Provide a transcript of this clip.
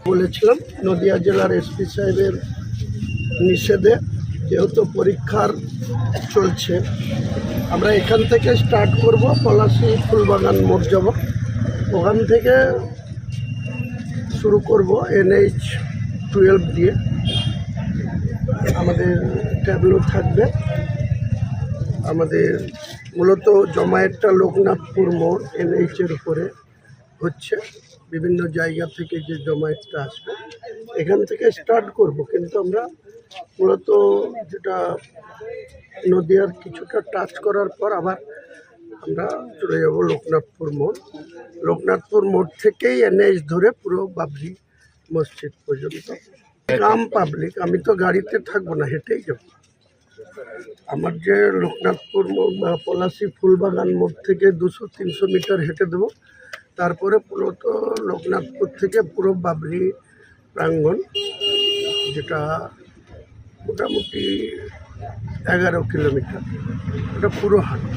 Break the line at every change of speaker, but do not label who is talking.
বলেছিলাম নদিয়া জেলার এসপি সাহেবের নিষেধে যেহেতু পরীক্ষার চলছে, আমরা এখান থেকে স্টার্ট করব, পলাশী ফুলবাগান মোড় যাব, ওখান থেকে শুরু করব NH-12 দিয়ে। আমাদের ট্যাবলো থাকবে। আমাদের মূলত জমায়েতটা লোকনাথপুর মোড় NH-এর উপরে হচ্ছে। বিভিন্ন জায়গা থেকে যে জমায়েতটা আসবে এখান থেকে স্টার্ট করব, কিন্তু আমরা মূলত যেটা নদিয়ার কিছুটা টাচ করার পর আবার আমরা চলে যাব লোকনাথপুর মোড়। লোকনাথপুর মোড় থেকেই NH ধরে পুরো বাবরি মসজিদ পর্যন্ত। গ্রাম পাবলিক, আমি তো গাড়িতে থাকবো না, হেঁটেই যাব। আমার যে লোকনাথপুর মোড় বা পলাশী ফুলবাগান মোড় থেকে 200-300 মিটার হেঁটে দেবো। তারপরে মূলত লোকনাথপুর থেকে পুরো বাবরি প্রাঙ্গণ, যেটা মোটামুটি 11 কিলোমিটার, ওটা পুরো হাঁটব।